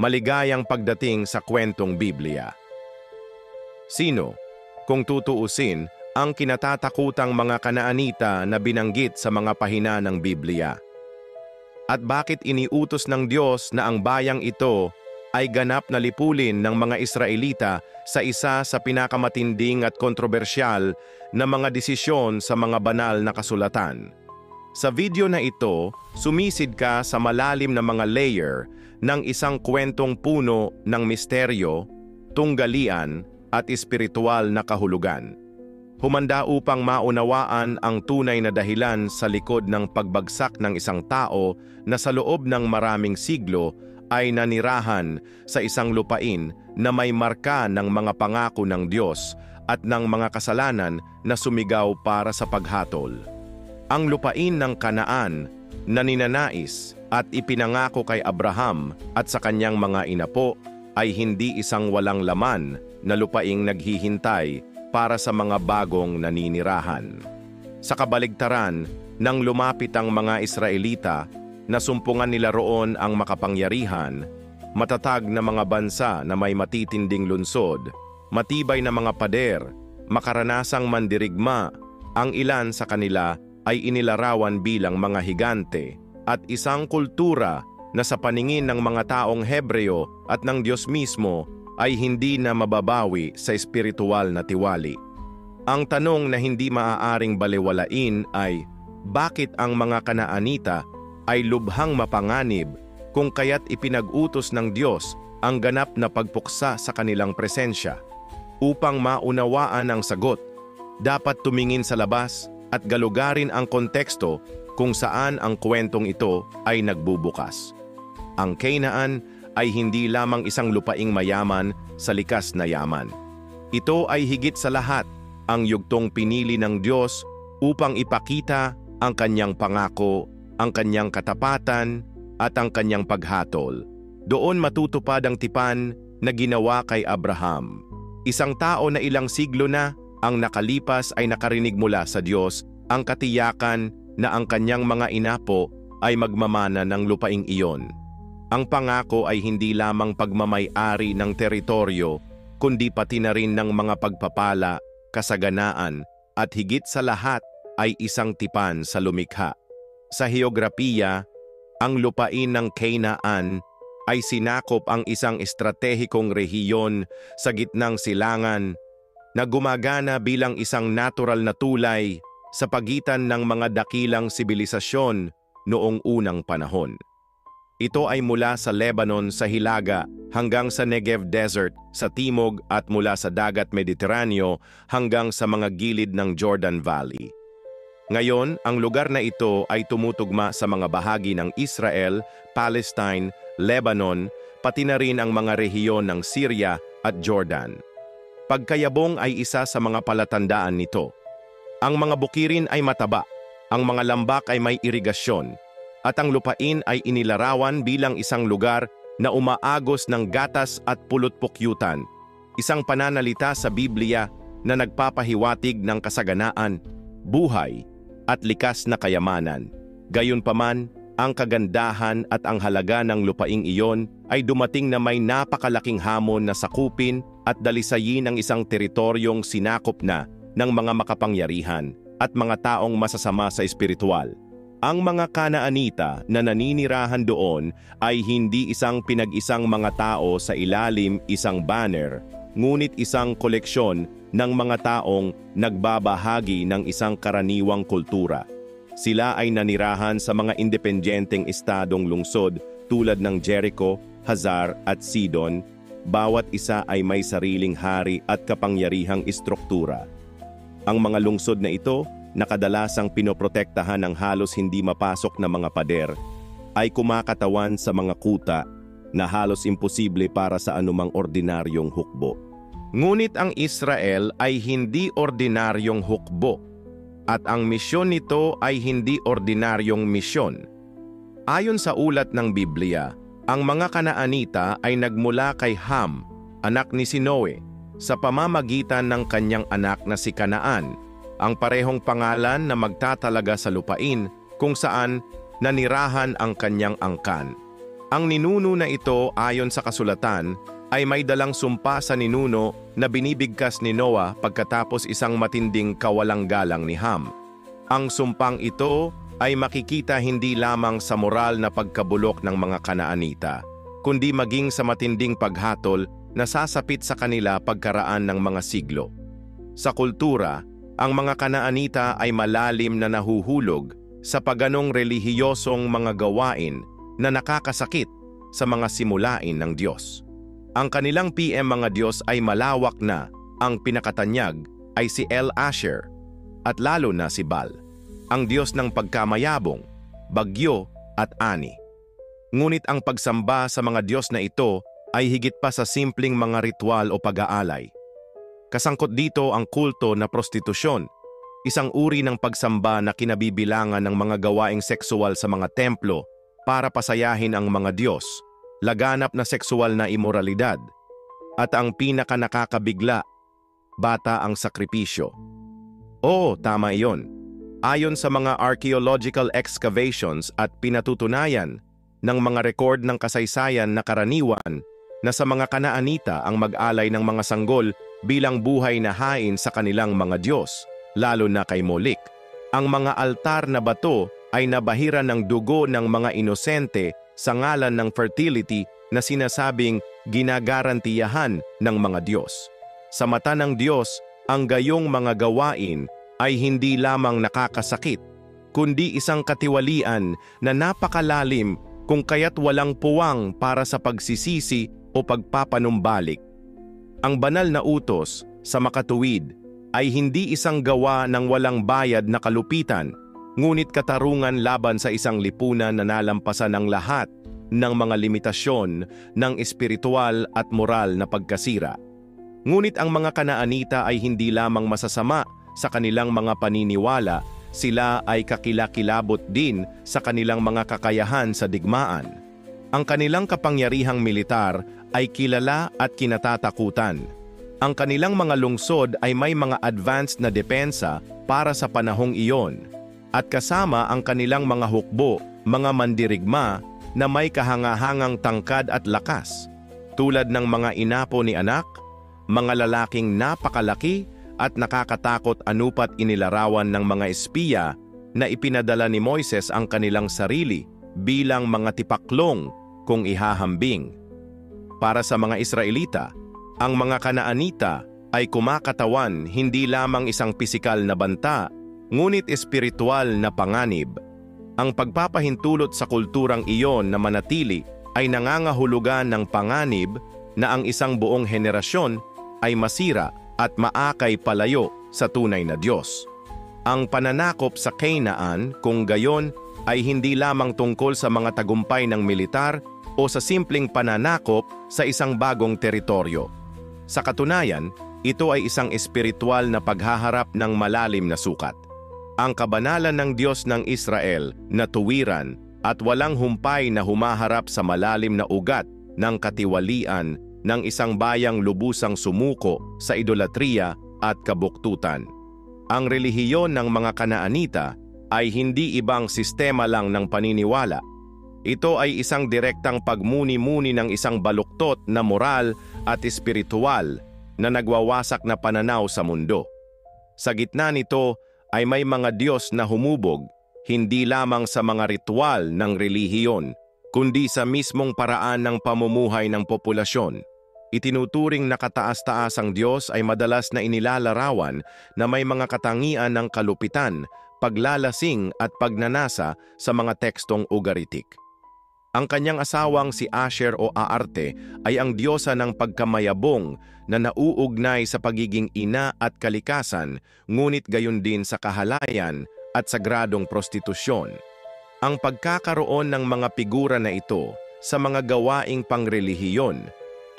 Maligayang pagdating sa kwentong Biblia. Sino, kung tutuusin, ang kinatatakutang mga Kanaanita na binanggit sa mga pahina ng Biblia? At bakit iniutos ng Diyos na ang bayang ito ay ganap na lipulin ng mga Israelita sa isa sa pinakamatinding at kontrobersyal na mga desisyon sa mga banal na kasulatan? Sa video na ito, sumisid ka sa malalim na mga layer ng isang kwentong puno ng misteryo, tunggalian at espiritual na kahulugan. Humanda upang maunawaan ang tunay na dahilan sa likod ng pagbagsak ng isang tao na sa loob ng maraming siglo ay nanirahan sa isang lupain na may marka ng mga pangako ng Diyos at ng mga kasalanan na sumigaw para sa paghatol. Ang lupain ng Kanaan na ninanais at ipinangako kay Abraham at sa kanyang mga inapo ay hindi isang walang laman na lupaing naghihintay para sa mga bagong naninirahan. Sa kabaligtaran, nang lumapit ang mga Israelita, nasumpungan nila roon ang makapangyarihan, matatag na mga bansa na may matitinding lunsod, matibay na mga pader, makaranasang mandirigma. Ang ilan sa kanila ay inilarawan bilang mga higante at isang kultura na sa paningin ng mga taong Hebreo at ng Diyos mismo ay hindi na mababawi sa espiritual na tiwali. Ang tanong na hindi maaaring balewalain ay, bakit ang mga Kanaanita ay lubhang mapanganib kung kaya't ipinag-utos ng Diyos ang ganap na pagpuksa sa kanilang presensya? Upang maunawaan ang sagot, dapat tumingin sa labas at galugarin ang konteksto kung saan ang kwentong ito ay nagbubukas. Ang Canaan ay hindi lamang isang lupaing mayaman sa likas na yaman. Ito ay higit sa lahat ang yugtong pinili ng Diyos upang ipakita ang kanyang pangako, ang kanyang katapatan at ang kanyang paghatol. Doon matutupad ang tipan na ginawa kay Abraham. Isang tao na ilang siglo na ang nakalipas ay nakarinig mula sa Diyos ang katiyakan na ang kanyang mga inapo ay magmamana ng lupaing iyon. Ang pangako ay hindi lamang pagmamay-ari ng teritoryo, kundi pati na rin ng mga pagpapala, kasaganaan, at higit sa lahat ay isang tipan sa lumikha. Sa heograpiya, ang lupain ng Canaan ay sinakop ang isang estratehikong rehiyon sa gitnang silangan na gumagana bilang isang natural na tulay sa pagitan ng mga dakilang sibilisasyon noong unang panahon. Ito ay mula sa Lebanon sa hilaga hanggang sa Negev Desert sa timog at mula sa dagat Mediteraneo hanggang sa mga gilid ng Jordan Valley. Ngayon, ang lugar na ito ay tumutugma sa mga bahagi ng Israel, Palestine, Lebanon, pati na rin ang mga rehiyon ng Syria at Jordan. Pagkayabong ay isa sa mga palatandaan nito. Ang mga bukirin ay mataba, ang mga lambak ay may irigasyon, at ang lupain ay inilarawan bilang isang lugar na umaagos ng gatas at pulot-pukyutan, isang pananalita sa Biblia na nagpapahiwatig ng kasaganaan, buhay, at likas na kayamanan. Gayunpaman, ang kagandahan at ang halaga ng lupaing iyon ay dumating na may napakalaking hamon na sakupin at dalisayin ang isang teritoryong sinakop na ng mga makapangyarihan at mga taong masasama sa espiritual. Ang mga Kanaanita na naninirahan doon ay hindi isang pinag-isang mga tao sa ilalim isang banner, ngunit isang koleksyon ng mga taong nagbabahagi ng isang karaniwang kultura. Sila ay nanirahan sa mga independenteng estadong lungsod tulad ng Jericho, Hazar at Sidon. Bawat isa ay may sariling hari at kapangyarihang istruktura. Ang mga lungsod na ito, na kadalasang pinoprotektahan ng halos hindi mapasok na mga pader, ay kumakatawan sa mga kuta na halos imposible para sa anumang ordinaryong hukbo. Ngunit ang Israel ay hindi ordinaryong hukbo, at ang misyon nito ay hindi ordinaryong misyon. Ayon sa ulat ng Biblia, ang mga Kanaanita ay nagmula kay Ham, anak ni Sinoe, sa pamamagitan ng kanyang anak na si Kanaan, ang parehong pangalan na magtatalaga sa lupain kung saan nanirahan ang kanyang angkan. Ang ninuno na ito ayon sa kasulatan ay may dalang sumpa sa ninuno na binibigkas ni Noah pagkatapos isang matinding kawalang-galang ni Ham. Ang sumpang ito ay makikita hindi lamang sa moral na pagkabulok ng mga Kanaanita, kundi maging sa matinding paghatol na sasapit sa kanila pagkaraan ng mga siglo. Sa kultura, ang mga Kanaanita ay malalim na nahuhulog sa paganong relihiyosong mga gawain na nakakasakit sa mga simulain ng Diyos. Ang kanilang PM mga Diyos ay malawak na, ang pinakatanyag ay si El Asher at lalo na si Baal, ang Diyos ng pagkamayabong, bagyo at ani. Ngunit ang pagsamba sa mga Diyos na ito ay higit pa sa simpleng mga ritual o pag-aalay. Kasangkot dito ang kulto na prostitusyon, isang uri ng pagsamba na kinabibilangan ng mga gawaing sexual sa mga templo para pasayahin ang mga Diyos, laganap na sexual na imoralidad, at ang pinaka-nakakabigla, bata ang sakripisyo. Oo, tama iyon. Ayon sa mga archaeological excavations at pinatutunayan ng mga record ng kasaysayan na karaniwan na sa mga Kanaanita ang mag-alay ng mga sanggol bilang buhay na hain sa kanilang mga Diyos, lalo na kay Molik. Ang mga altar na bato ay nabahiran ng dugo ng mga inosente sa ngalan ng fertility na sinasabing ginagarantiyahan ng mga Diyos. Sa mata ng Diyos, ang gayong mga gawain ay hindi lamang nakakasakit, kundi isang katiwalian na napakalalim kung kaya't walang puwang para sa pagsisisi o pagpapanumbalik. Ang banal na utos sa makatuwid ay hindi isang gawa ng walang bayad na kalupitan, ngunit katarungan laban sa isang lipunan na nalampasan ang lahat ng mga limitasyon ng espiritual at moral na pagkasira. Ngunit ang mga Kanaanita ay hindi lamang masasama sa kanilang mga paniniwala, sila ay kakilakilabot din sa kanilang mga kakayahan sa digmaan. Ang kanilang kapangyarihang militar ay kilala at kinatatakutan. Ang kanilang mga lungsod ay may mga advanced na depensa para sa panahong iyon, at kasama ang kanilang mga hukbo, mga mandirigma na may kahangahangang tangkad at lakas, tulad ng mga inapo ni anak, mga lalaking napakalaki at nakakatakot anupat inilarawan ng mga espiya na ipinadala ni Moises ang kanilang sarili bilang mga tipaklong kung ihahambing. Para sa mga Israelita, ang mga Kanaanita ay kumakatawan hindi lamang isang pisikal na banta, ngunit espiritual na panganib. Ang pagpapahintulot sa kulturang iyon na manatili ay nangangahulugan ng panganib na ang isang buong henerasyon ay masira at maakay palayo sa tunay na Diyos. Ang pananakop sa Canaan, kung gayon, ay hindi lamang tungkol sa mga tagumpay ng militar o sa simpleng pananakop sa isang bagong teritoryo. Sa katunayan, ito ay isang espiritual na paghaharap ng malalim na sukat. Ang kabanalan ng Diyos ng Israel na tuwiran at walang humpay na humaharap sa malalim na ugat ng katiwalian ng isang bayang lubusang sumuko sa idolatriya at kabuktutan. Ang relihiyon ng mga Kanaanita ay hindi ibang sistema lang ng paniniwala. Ito ay isang direktang pagmuni-muni ng isang baluktot na moral at espiritual na nagwawasak na pananaw sa mundo. Sa gitna nito ay may mga Diyos na humubog, hindi lamang sa mga ritual ng relihiyon, kundi sa mismong paraan ng pamumuhay ng populasyon. Itinuturing na kataas-taas ang Diyos ay madalas na inilalarawan na may mga katangian ng kalupitan, paglalasing at pagnanasa sa mga tekstong ugaritik. Ang kanyang asawang si Asher o Aarte ay ang diyosa ng pagkamayabong na nauugnay sa pagiging ina at kalikasan, ngunit gayon din sa kahalayan at sagradong prostitusyon. Ang pagkakaroon ng mga figura na ito sa mga gawaing pangrelihiyon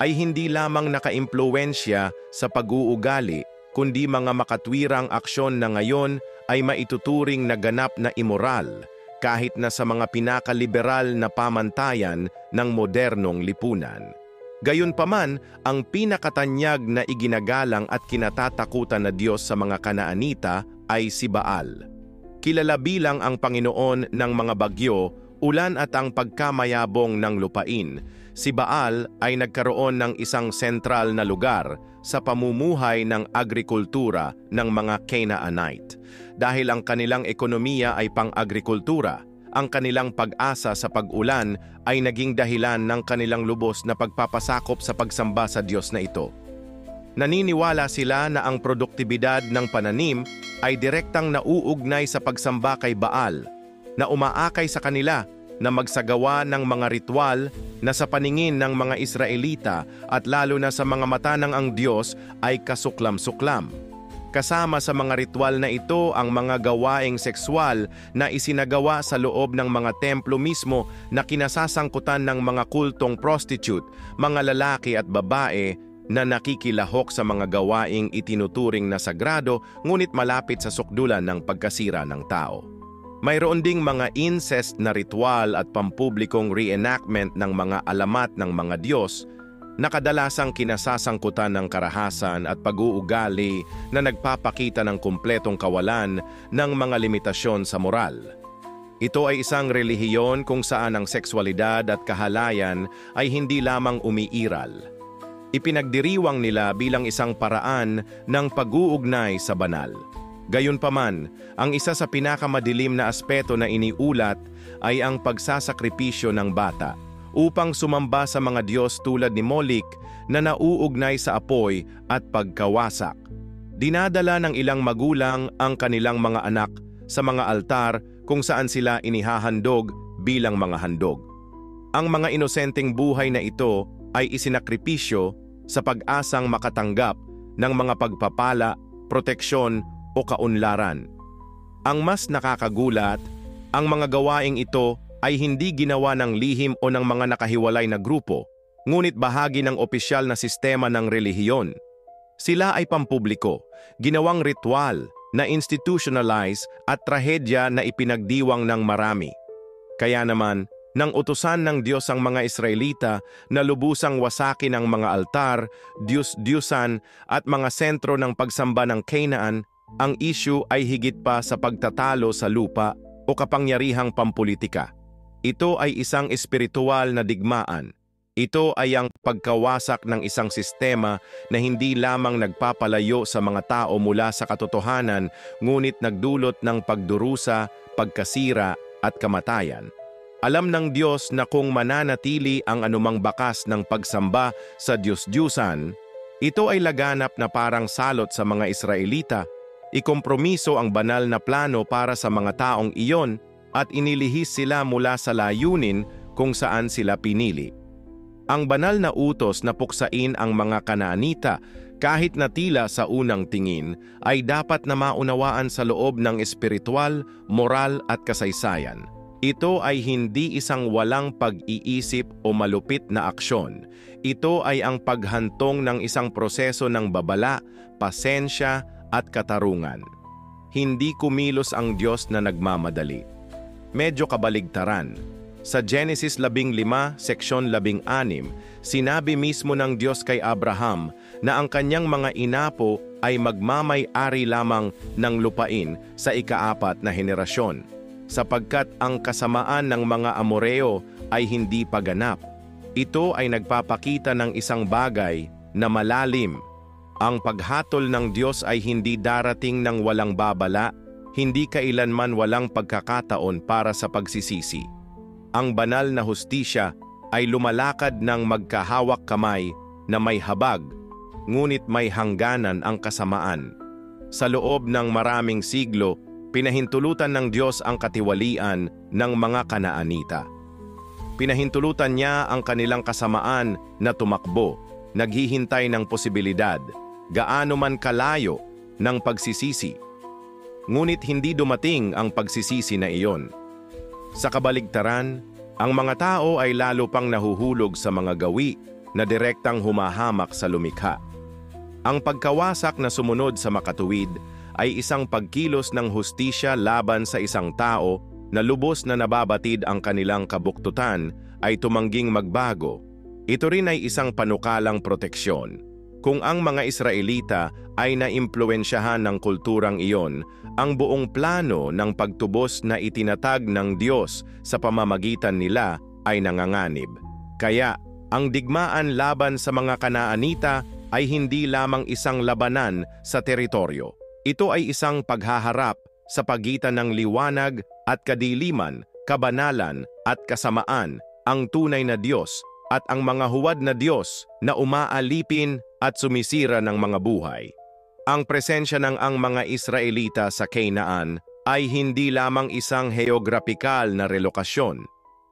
ay hindi lamang nakaimpluwensya sa pag-uugali, kundi mga makatwirang aksyon na ngayon ay maituturing na ganap na immoral, kahit na sa mga pinakaliberal na pamantayan ng modernong lipunan. Gayunpaman, ang pinakatanyag na iginagalang at kinatatakutan na Diyos sa mga Kanaanita ay si Baal. Kilala bilang ang Panginoon ng mga bagyo ulan at ang pagkamayabong ng lupain, si Baal ay nagkaroon ng isang sentral na lugar sa pamumuhay ng agrikultura ng mga Canaanite. Dahil ang kanilang ekonomiya ay pang-agrikultura, ang kanilang pag-asa sa pag-ulan ay naging dahilan ng kanilang lubos na pagpapasakop sa pagsamba sa Diyos na ito. Naniniwala sila na ang produktibidad ng pananim ay direktang nauugnay sa pagsamba kay Baal, na umaakay sa kanila na magsagawa ng mga ritual na sa paningin ng mga Israelita at lalo na sa mga mata ng ang Diyos ay kasuklam-suklam. Kasama sa mga ritual na ito ang mga gawaing sekswal na isinagawa sa loob ng mga templo mismo na kinasasangkutan ng mga kultong prostitute, mga lalaki at babae na nakikilahok sa mga gawaing itinuturing na sagrado ngunit malapit sa sukdulan ng pagkasira ng tao. Mayroon ding mga incest na ritual at pampublikong reenactment ng mga alamat ng mga Diyos na kadalasang kinasasangkutan ng karahasan at pag-uugali na nagpapakita ng kumpletong kawalan ng mga limitasyon sa moral. Ito ay isang relihiyon kung saan ang sekswalidad at kahalayan ay hindi lamang umiiral. Ipinagdiriwang nila bilang isang paraan ng pag-uugnay sa banal. Gayunpaman, ang isa sa pinakamadilim na aspeto na iniulat ay ang pagsasakripisyo ng bata upang sumamba sa mga Diyos tulad ni Moloch na nauugnay sa apoy at pagkawasak. Dinadala ng ilang magulang ang kanilang mga anak sa mga altar kung saan sila inihahandog bilang mga handog. Ang mga inosenteng buhay na ito ay isinakripisyo sa pag-asang makatanggap ng mga pagpapala, proteksyon o kaunlaran. Ang mas nakakagulat, ang mga gawaing ito ay hindi ginawa ng lihim o ng mga nakahiwalay na grupo, ngunit bahagi ng opisyal na sistema ng relihiyon. Sila ay pampubliko, ginawang ritual na institutionalize at trahedya na ipinagdiwang ng marami. Kaya naman, nang utusan ng Diyos ang mga Israelita na lubusang wasakin ang mga altar, Diyos-Diyusan at mga sentro ng pagsamba ng Canaan, ang issue ay higit pa sa pagtatalo sa lupa o kapangyarihang pampulitika. Ito ay isang espiritual na digmaan. Ito ay ang pagkawasak ng isang sistema na hindi lamang nagpapalayo sa mga tao mula sa katotohanan, ngunit nagdulot ng pagdurusa, pagkasira at kamatayan. Alam ng Diyos na kung mananatili ang anumang bakas ng pagsamba sa Diyos-Diyusan, ito ay laganap na parang salot sa mga Israelita, ikompromiso ang banal na plano para sa mga taong iyon at inilihis sila mula sa layunin kung saan sila pinili. Ang banal na utos na puksain ang mga Kanaanita kahit na tila sa unang tingin ay dapat na maunawaan sa loob ng espiritual, moral at kasaysayan. Ito ay hindi isang walang pag-iisip o malupit na aksyon. Ito ay ang paghantong ng isang proseso ng babala, pasensya at katarungan. Hindi kumilos ang Diyos na nagmamadali. Medyo kabaligtaran. Sa Genesis 15, seksyon 16, sinabi mismo ng Diyos kay Abraham na ang kanyang mga inapo ay magmamay-ari lamang ng lupain sa ika-4 na henerasyon, sapagkat ang kasamaan ng mga Amoreo ay hindi paganap. Ito ay nagpapakita ng isang bagay na malalim. Ang paghatol ng Diyos ay hindi darating ng walang babala, hindi kailanman walang pagkakataon para sa pagsisisi. Ang banal na hustisya ay lumalakad ng magkahawak kamay na may habag, ngunit may hangganan ang kasamaan. Sa loob ng maraming siglo, pinahintulutan ng Diyos ang katiwalian ng mga Kanaanita. Pinahintulutan niya ang kanilang kasamaan na tumakbo, naghihintay ng posibilidad, gaano man kalayo ng pagsisisi. Ngunit hindi dumating ang pagsisisi na iyon. Sa kabaligtaran, ang mga tao ay lalo pang nahuhulog sa mga gawi na direktang humahamak sa lumikha. Ang pagkawasak na sumunod sa makatuwid ay isang pagkilos ng hustisya laban sa isang tao na lubos na nababatid ang kanilang kabuktutan ay tumangging magbago. Ito rin ay isang panukalang proteksyon. Kung ang mga Israelita ay naimpluwensyahan ng kulturang iyon, ang buong plano ng pagtubos na itinatag ng Diyos sa pamamagitan nila ay nanganganib. Kaya, ang digmaan laban sa mga Kanaanita ay hindi lamang isang labanan sa teritoryo. Ito ay isang paghaharap sa pagitan ng liwanag at kadiliman, kabanalan at kasamaan, ang tunay na Diyos at ang mga huwad na Diyos na umaalipin at sumisira ng mga buhay. Ang presensya ng ang mga Israelita sa Canaan ay hindi lamang isang heograpikal na relokasyon.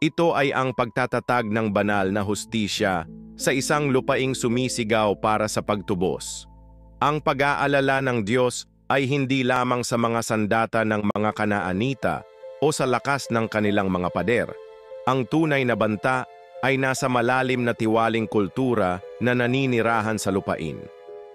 Ito ay ang pagtatatag ng banal na hustisya sa isang lupaing sumisigaw para sa pagtubos. Ang pag-aalala ng Diyos ay hindi lamang sa mga sandata ng mga Kanaanita o sa lakas ng kanilang mga pader. Ang tunay na banta ay nasa malalim na tiwaling kultura na naninirahan sa lupain.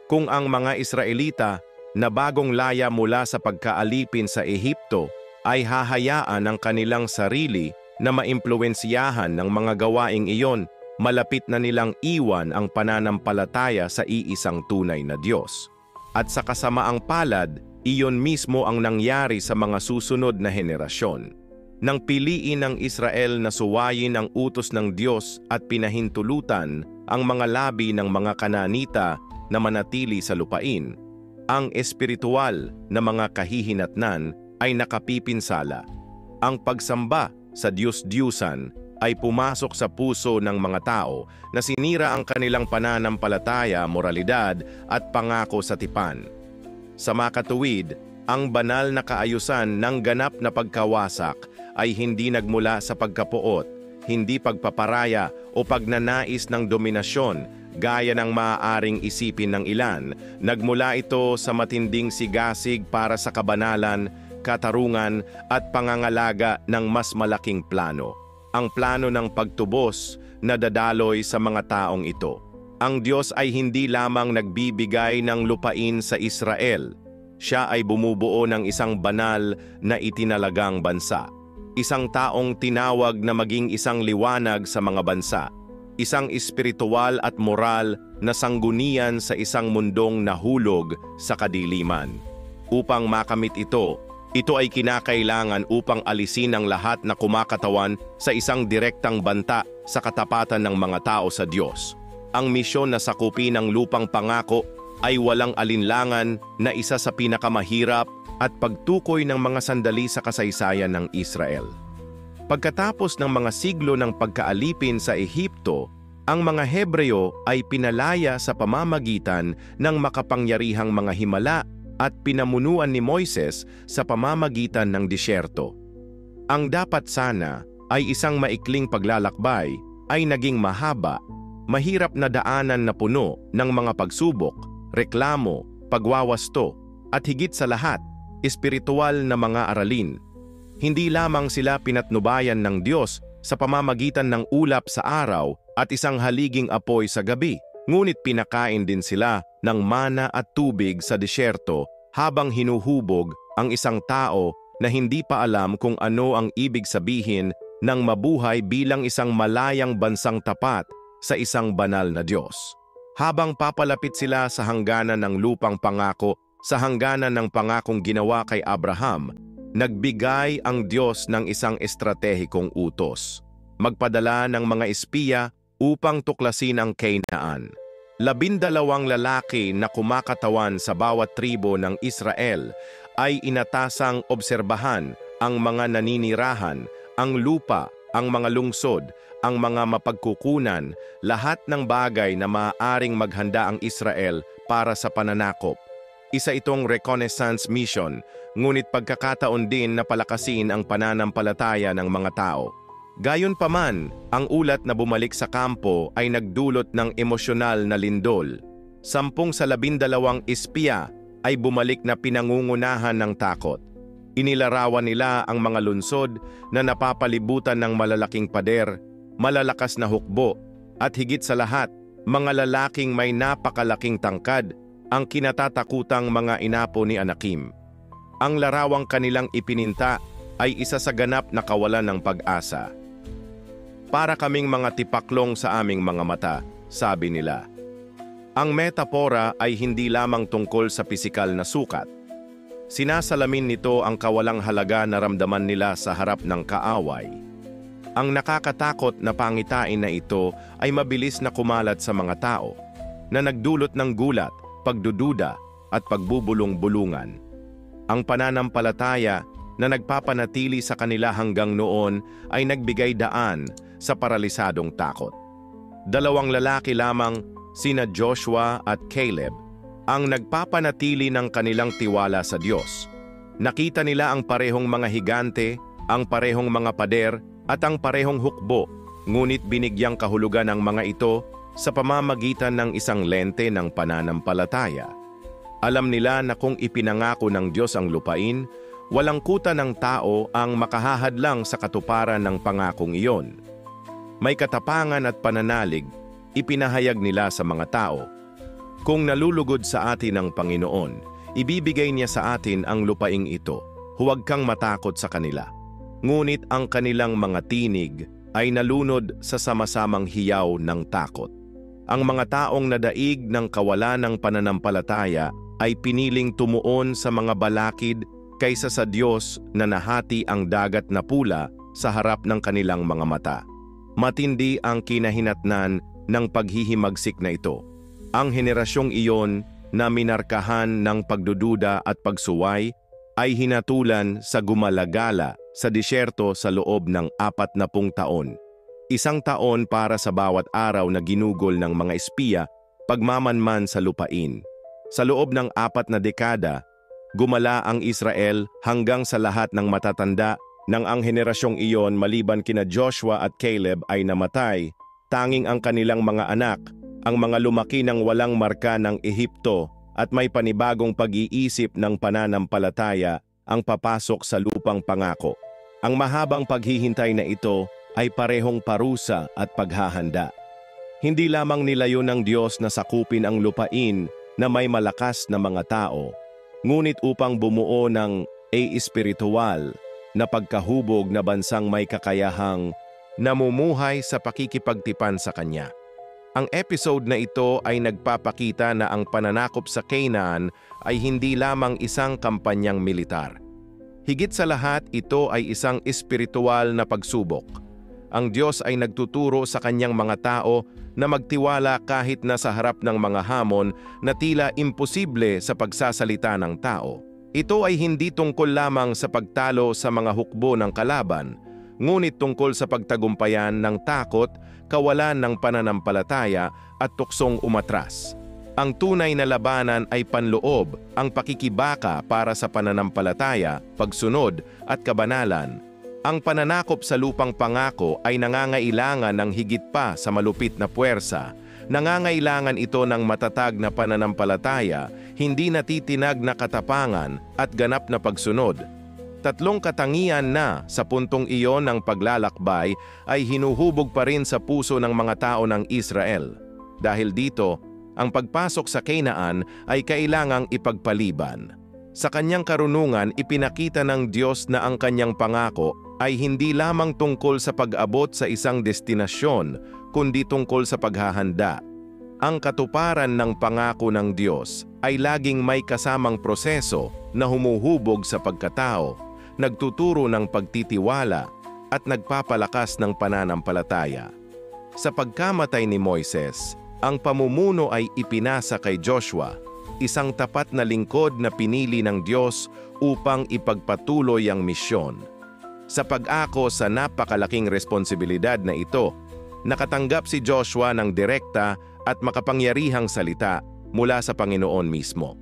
Kung ang mga Israelita na bagong laya mula sa pagkaalipin sa Ehipto ay hahayaan ang kanilang sarili na maimpluwensyahan ng mga gawaing iyon, malapit na nilang iwan ang pananampalataya sa iisang tunay na Diyos. At sa kasamaang palad, iyon mismo ang nangyari sa mga susunod na henerasyon. Nang piliin ng Israel na suwayin ang utos ng Diyos at pinahintulutan ang mga labi ng mga Kanaanita na manatili sa lupain, ang espiritual na mga kahihinatnan ay nakapipinsala. Ang pagsamba sa Diyos-Diyusan ay pumasok sa puso ng mga tao na sinira ang kanilang pananampalataya, moralidad at pangako sa tipan. Sa makatuwid, ang banal na kaayusan ng ganap na pagkawasak ay hindi nagmula sa pagkapuot, hindi pagpaparaya o pagnanais ng dominasyon gaya ng maaaring isipin ng ilan. Nagmula ito sa matinding sigasig para sa kabanalan, katarungan at pangangalaga ng mas malaking plano. Ang plano ng pagtubos na dadaloy sa mga taong ito. Ang Diyos ay hindi lamang nagbibigay ng lupain sa Israel. Siya ay bumubuo ng isang banal na itinalagang bansa. Isang taong tinawag na maging isang liwanag sa mga bansa. Isang espiritual at moral na sanggunian sa isang mundong nahulog sa kadiliman. Upang makamit ito ay kinakailangan upang alisin ang lahat na kumakatawan sa isang direktang banta sa katapatan ng mga tao sa Diyos. Ang misyon na sakupin ng lupang pangako ay walang alinlangan na isa sa pinakamahirap at pagtukoy ng mga sandali sa kasaysayan ng Israel. Pagkatapos ng mga siglo ng pagkaalipin sa Ehipto, ang mga Hebreo ay pinalaya sa pamamagitan ng makapangyarihang mga himala at pinamunuan ni Moises sa pamamagitan ng disyerto. Ang dapat sana ay isang maikling paglalakbay ay naging mahaba, mahirap na daanan na puno ng mga pagsubok, reklamo, pagwawasto, at higit sa lahat, espiritual na mga aralin. Hindi lamang sila pinatnubayan ng Diyos sa pamamagitan ng ulap sa araw at isang haliging apoy sa gabi, ngunit pinakain din sila ng mana at tubig sa disyerto habang hinuhubog ang isang tao na hindi pa alam kung ano ang ibig sabihin ng mabuhay bilang isang malayang bansang tapat sa isang banal na Diyos. Habang papalapit sila sa hangganan ng lupang pangako, sa hangganan ng pangakong ginawa kay Abraham, nagbigay ang Diyos ng isang estratehikong utos. Magpadala ng mga espiya upang tuklasin ang Canaan. 12 lalaki na kumakatawan sa bawat tribo ng Israel ay inatasang obserbahan ang mga naninirahan, ang lupa, ang mga lungsod, ang mga mapagkukunan, lahat ng bagay na maaaring maghanda ang Israel para sa pananakop. Isa itong reconnaissance mission, ngunit pagkakataon din na palakasin ang pananampalataya ng mga tao. Gayunpaman, ang ulat na bumalik sa kampo ay nagdulot ng emosyonal na lindol. 10 sa 12 espiya ay bumalik na pinangungunahan ng takot. Inilarawan nila ang mga lungsod na napapalibutan ng malalaking pader, malalakas na hukbo, at higit sa lahat, mga lalaking may napakalaking tangkad, ang kinatatakutang mga inapo ni Anakim. Ang larawang kanilang ipininta ay isa sa ganap na kawalan ng pag-asa. Para kaming mga tipaklong sa aming mga mata, sabi nila. Ang metapora ay hindi lamang tungkol sa pisikal na sukat. Sinasalamin nito ang kawalang halaga na ramdaman nila sa harap ng kaaway. Ang nakakatakot na pangitain na ito ay mabilis na kumalat sa mga tao, na nagdulot ng gulat, pagdududa at pagbubulong-bulungan. Ang pananampalataya na nagpapanatili sa kanila hanggang noon ay nagbigay daan sa paralisadong takot. Dalawang lalaki lamang, sina Joshua at Caleb, ang nagpapanatili ng kanilang tiwala sa Diyos. Nakita nila ang parehong mga higante, ang parehong mga pader, at ang parehong hukbo, ngunit binigyang kahulugan ang mga ito sa pamamagitan ng isang lente ng pananampalataya. Alam nila na kung ipinangako ng Diyos ang lupain, walang kuta ng tao ang makahahadlang sa katuparan ng pangakong iyon. May katapangan at pananalig, ipinahayag nila sa mga tao. Kung nalulugod sa atin ang Panginoon, ibibigay niya sa atin ang lupaing ito. Huwag kang matakot sa kanila. Ngunit ang kanilang mga tinig ay nalunod sa sama-samang hiyaw ng takot. Ang mga taong nadaig ng kawalan ng pananampalataya ay piniling tumuon sa mga balakid kaysa sa Diyos na nahati ang dagat na pula sa harap ng kanilang mga mata. Matindi ang kinahinatnan ng paghihimagsik na ito. Ang henerasyong iyon na minarkahan ng pagdududa at pagsuway ay hinatulan sa gumalagala sa disyerto sa loob ng 40 taon. Isang taon para sa bawat araw na ginugol ng mga espiya pagmamanman sa lupain. Sa loob ng 4 na dekada, gumala ang Israel hanggang sa lahat ng matatanda nang ang henerasyong iyon maliban kina Joshua at Caleb ay namatay. Tanging ang kanilang mga anak, ang mga lumaki ng walang marka ng Ehipto at may panibagong pag-iisip ng pananampalataya ang papasok sa lupang pangako. Ang mahabang paghihintay na ito ay parehong parusa at paghahanda. Hindi lamang nilayon ng Diyos na sakupin ang lupain na may malakas na mga tao, ngunit upang bumuo ng espiritual na pagkahubog na bansang may kakayahang namumuhay sa pakikipagtipan sa Kanya. Ang episode na ito ay nagpapakita na ang pananakop sa Canaan ay hindi lamang isang kampanyang militar. Higit sa lahat, ito ay isang espiritual na pagsubok. Ang Diyos ay nagtuturo sa Kanyang mga tao na magtiwala kahit na sa harap ng mga hamon na tila imposible sa pagsasalita ng tao. Ito ay hindi tungkol lamang sa pagtalo sa mga hukbo ng kalaban, ngunit tungkol sa pagtagumpayan ng takot, kawalan ng pananampalataya at tuksong umatras. Ang tunay na labanan ay panloob, ang pakikibaka para sa pananampalataya, pagsunod at kabanalan. Ang pananakop sa lupang pangako ay nangangailangan ng higit pa sa malupit na puwersa. Nangangailangan ito ng matatag na pananampalataya, hindi natitinag na katapangan at ganap na pagsunod. 3 katangian na sa puntong iyon ng paglalakbay ay hinuhubog pa rin sa puso ng mga tao ng Israel. Dahil dito, ang pagpasok sa Canaan ay kailangang ipagpaliban. Sa kanyang karunungan, ipinakita ng Diyos na ang kanyang pangako ay hindi lamang tungkol sa pag-abot sa isang destinasyon, kundi tungkol sa paghahanda. Ang katuparan ng pangako ng Diyos ay laging may kasamang proseso na humuhubog sa pagkatao, nagtuturo ng pagtitiwala at nagpapalakas ng pananampalataya. Sa pagkamatay ni Moises, ang pamumuno ay ipinasa kay Joshua, isang tapat na lingkod na pinili ng Diyos upang ipagpatuloy ang misyon. Sa pag-ako sa napakalaking responsibilidad na ito, nakatanggap si Joshua ng direkta at makapangyarihang salita mula sa Panginoon mismo.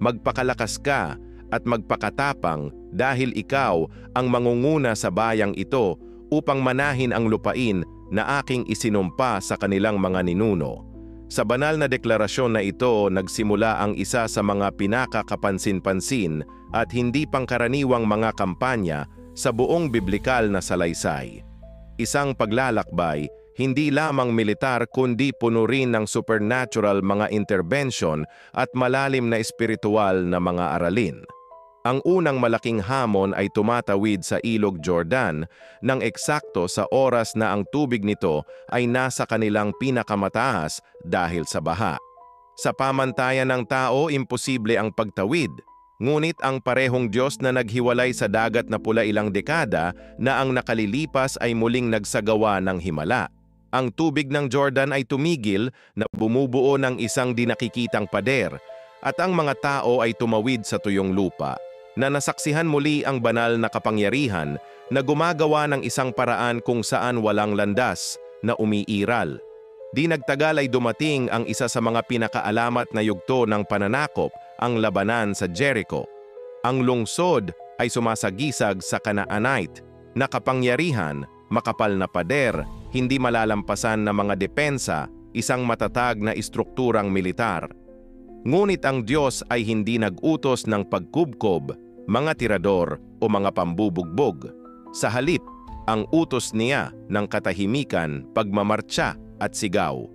Magpakalakas ka at magpakatapang dahil ikaw ang mangunguna sa bayang ito upang manahin ang lupain na aking isinumpa sa kanilang mga ninuno. Sa banal na deklarasyon na ito, nagsimula ang isa sa mga pinakakapansin-pansin at hindi pangkaraniwang mga kampanya sa buong biblikal na salaysay. Isang paglalakbay, hindi lamang militar kundi puno rin ng supernatural mga intervention at malalim na espiritual na mga aralin. Ang unang malaking hamon ay tumatawid sa ilog Jordan nang eksakto sa oras na ang tubig nito ay nasa kanilang pinakamataas dahil sa baha. Sa pamantayan ng tao, imposible ang pagtawid. Ngunit ang parehong Diyos na naghiwalay sa dagat na pula ilang dekada na ang nakalilipas ay muling nagsagawa ng himala. Ang tubig ng Jordan ay tumigil na bumubuo ng isang di nakikitang pader at ang mga tao ay tumawid sa tuyong lupa na nasaksihan muli ang banal na kapangyarihan na gumagawa ng isang paraan kung saan walang landas na umiiral. Di nagtagal ay dumating ang isa sa mga pinakaalamat na yugto ng pananakop, ang labanan sa Jericho. Ang lungsod ay sumasagisag sa Canaanite na kapangyarihan, makapal na pader, hindi malalampasan na mga depensa, isang matatag na istrukturang militar. Ngunit ang Diyos ay hindi nag-utos ng pagkubkob, mga tirador o mga pambubugbog. Sa halip, ang utos niya ng katahimikan, pagmamartsa at sigaw.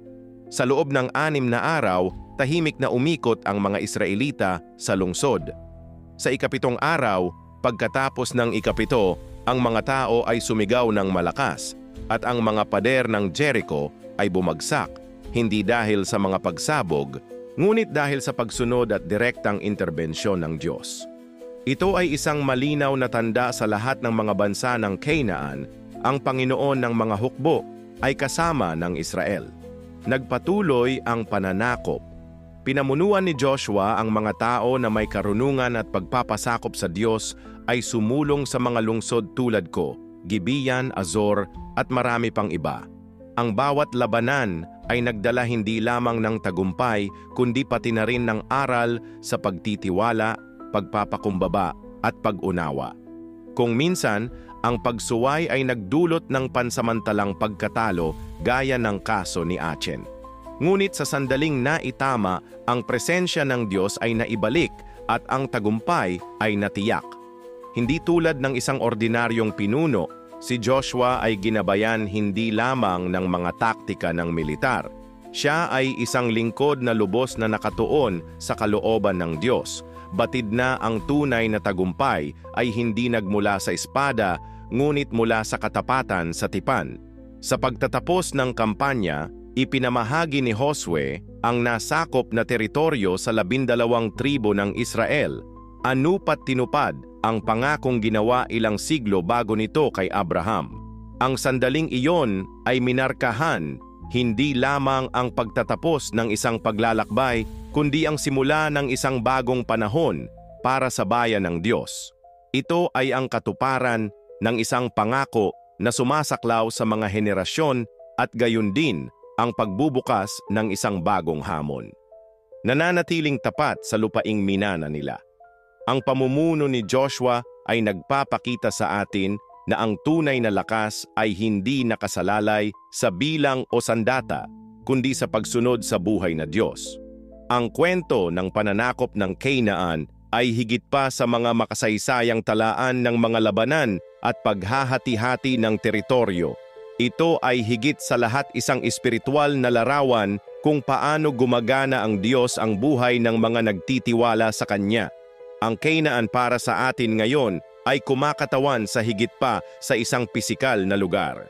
Sa loob ng 6 na araw, tahimik na umikot ang mga Israelita sa lungsod. Sa ika-7 araw, pagkatapos ng ika-7, ang mga tao ay sumigaw ng malakas at ang mga pader ng Jericho ay bumagsak, hindi dahil sa mga pagsabog, ngunit dahil sa pagsunod at direktang interbensyon ng Diyos. Ito ay isang malinaw na tanda sa lahat ng mga bansa ng Canaan, ang Panginoon ng mga hukbo ay kasama ng Israel. Nagpatuloy ang pananakop. Pinamunuan ni Joshua ang mga tao na may karunungan at pagpapasakop sa Diyos ay sumulong sa mga lungsod tulad ko, Gibeon, Azor at marami pang iba. Ang bawat labanan ay nagdala hindi lamang ng tagumpay kundi pati na rin ng aral sa pagtitiwala, pagpapakumbaba at pag-unawa. Kung minsan, ang pagsuway ay nagdulot ng pansamantalang pagkatalo gaya ng kaso ni Achan. Ngunit sa sandaling naitama, ang presensya ng Diyos ay naibalik at ang tagumpay ay natiyak. Hindi tulad ng isang ordinaryong pinuno, si Joshua ay ginabayan hindi lamang ng mga taktika ng militar. Siya ay isang lingkod na lubos na nakatuon sa kalooban ng Diyos. Batid na ang tunay na tagumpay ay hindi nagmula sa espada, ngunit mula sa katapatan sa tipan. Sa pagtatapos ng kampanya, ipinamahagi ni Josue ang nasakop na teritoryo sa 12 tribo ng Israel. Anupat tinupad ang pangakong ginawa ilang siglo bago nito kay Abraham. Ang sandaling iyon ay minarkahan hindi lamang ang pagtatapos ng isang paglalakbay, kundi ang simula ng isang bagong panahon para sa bayan ng Diyos. Ito ay ang katuparan ng isang pangako na sumasaklaw sa mga henerasyon at gayon din ang pagbubukas ng isang bagong hamon. Nananatiling tapat sa lupaing minana nila. Ang pamumuno ni Joshua ay nagpapakita sa atin na ang tunay na lakas ay hindi nakasalalay sa bilang o sandata, kundi sa pagsunod sa buhay na Diyos. Ang kwento ng pananakop ng Canaan ay higit pa sa mga makasaysayang talaan ng mga labanan at paghahati-hati ng teritoryo. Ito ay higit sa lahat isang espiritual na larawan kung paano gumagana ang Diyos ang buhay ng mga nagtitiwala sa Kanya. Ang Canaan para sa atin ngayon ay kumakatawan sa higit pa sa isang pisikal na lugar.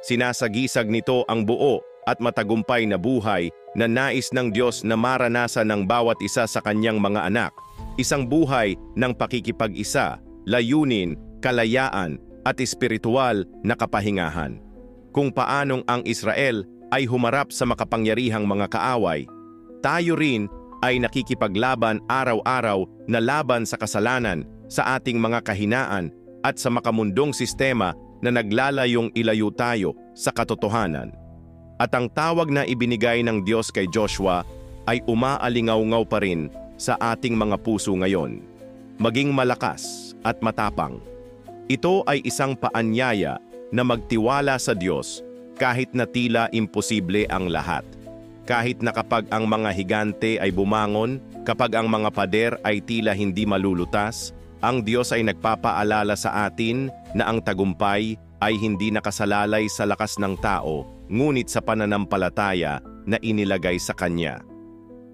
Sinasagisag nito ang buo at matagumpay na buhay na nais ng Diyos na maranasan ng bawat isa sa Kanyang mga anak. Isang buhay ng pakikipag-isa, layunin, kalayaan at espiritual na kapahingahan. Kung paanong ang Israel ay humarap sa makapangyarihang mga kaaway, tayo rin ay nakikipaglaban araw-araw na laban sa kasalanan, sa ating mga kahinaan at sa makamundong sistema na naglalayong ilayo tayo sa katotohanan. At ang tawag na ibinigay ng Diyos kay Joshua ay umaalingaw-ngaw pa rin sa ating mga puso ngayon. Maging malakas at matapang. Ito ay isang paanyaya na magtiwala sa Diyos kahit na tila imposible ang lahat. Kahit na kapag ang mga higante ay bumangon, kapag ang mga pader ay tila hindi malulutas, ang Diyos ay nagpapaalala sa atin na ang tagumpay ay hindi nakasalalay sa lakas ng tao, ngunit sa pananampalataya na inilagay sa Kanya.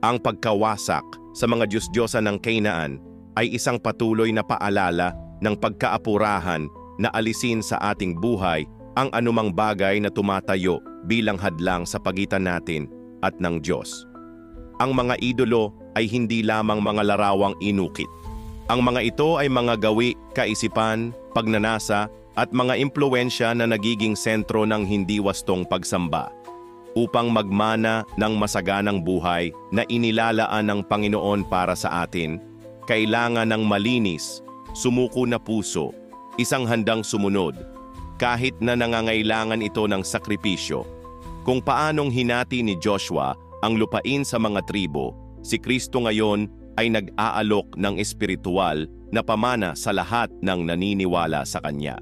Ang pagkawasak sa mga Diyos-Diyosan ng Canaan ay isang patuloy na paalala ng pagkaapurahan na alisin sa ating buhay ang anumang bagay na tumatayo bilang hadlang sa pagitan natin at ng Diyos. Ang mga idolo ay hindi lamang mga larawang inukit. Ang mga ito ay mga gawi, kaisipan, pagnanasa at mga impluensya na nagiging sentro ng hindi wastong pagsamba upang magmana ng masaganang buhay na inilalaan ng Panginoon para sa atin. Kailangan ng malinis, sumuko na puso, isang handang sumunod, kahit na nangangailangan ito ng sakripisyo. Kung paanong hinati ni Joshua ang lupain sa mga tribo, si Kristo ngayon ay nag-aalok ng espiritual na pamana sa lahat ng naniniwala sa Kanya.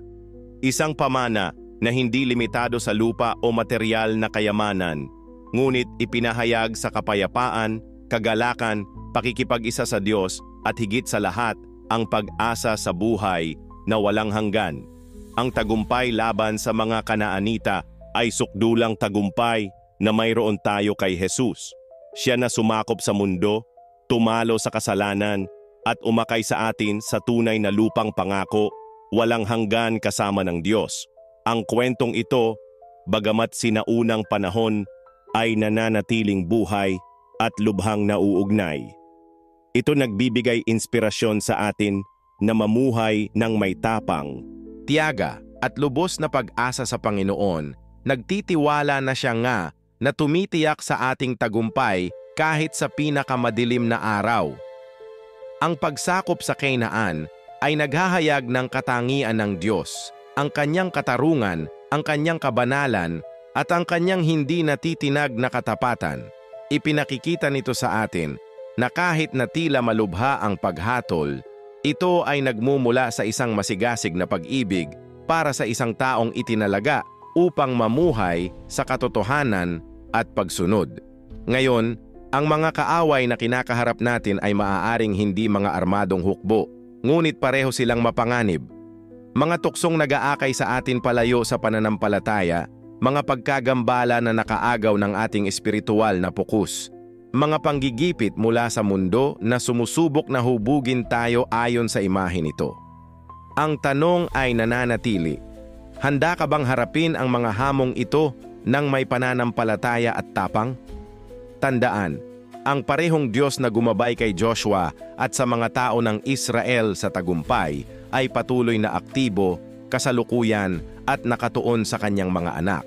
Isang pamana na hindi limitado sa lupa o material na kayamanan, ngunit ipinahayag sa kapayapaan, kagalakan, pakikipag-isa sa Diyos at higit sa lahat ang pag-asa sa buhay na walang hanggan. Ang tagumpay laban sa mga Kanaanita ay sukdulang tagumpay na mayroon tayo kay Jesus. Siya na sumakop sa mundo, tumalo sa kasalanan at umakay sa atin sa tunay na lupang pangako, walang hanggan kasama ng Diyos. Ang kwentong ito, bagamat sinaunang panahon, ay nananatiling buhay at lubhang nauugnay. Ito nagbibigay inspirasyon sa atin na mamuhay ng may tapang, tiyaga at lubos na pag-asa sa Panginoon. Nagtitiwala na siya nga na tumitiyak sa ating tagumpay kahit sa pinakamadilim na araw. Ang pagsakop sa Kainaan ay naghahayag ng katangian ng Diyos, ang kanyang katarungan, ang kanyang kabanalan, at ang kanyang hindi natitinag na katapatan. Ipinakikita nito sa atin na kahit na tila malubha ang paghatol, ito ay nagmumula sa isang masigasig na pag-ibig para sa isang taong itinalaga upang mamuhay sa katotohanan at pagsunod. Ngayon, ang mga kaaway na kinakaharap natin ay maaaring hindi mga armadong hukbo, ngunit pareho silang mapanganib. Mga tuksong nag-aakay sa atin palayo sa pananampalataya, mga pagkagambala na nakaagaw ng ating espiritual na pukus, mga panggigipit mula sa mundo na sumusubok na hubugin tayo ayon sa imahe nito. Ang tanong ay nananatili, handa ka bang harapin ang mga hamong ito ng may pananampalataya at tapang? Tandaan, ang parehong Diyos na gumabay kay Joshua at sa mga tao ng Israel sa tagumpay ay patuloy na aktibo, kasalukuyan at nakatuon sa kanyang mga anak.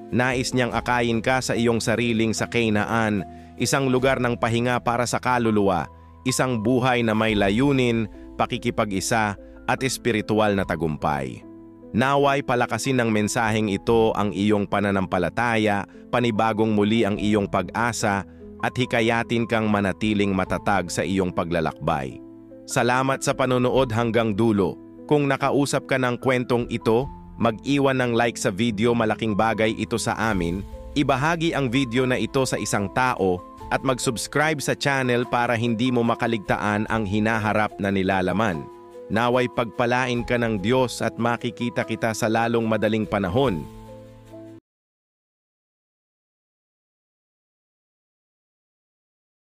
Nais niyang akayin ka sa iyong sariling sa Kainaan, isang lugar ng pahinga para sa kaluluwa, isang buhay na may layunin, pakikipag-isa at espiritual na tagumpay. Naway palakasin ng mensaheng ito ang iyong pananampalataya, panibagong muli ang iyong pag-asa at hikayatin kang manatiling matatag sa iyong paglalakbay. Salamat sa panonood hanggang dulo. Kung nakausap ka ng kwentong ito, mag-iwan ng like sa video, malaking bagay ito sa amin. Ibahagi ang video na ito sa isang tao at mag-subscribe sa channel para hindi mo makaligtaan ang hinaharap na nilalaman. Naway pagpalain ka ng Diyos at makikita kita sa lalong madaling panahon.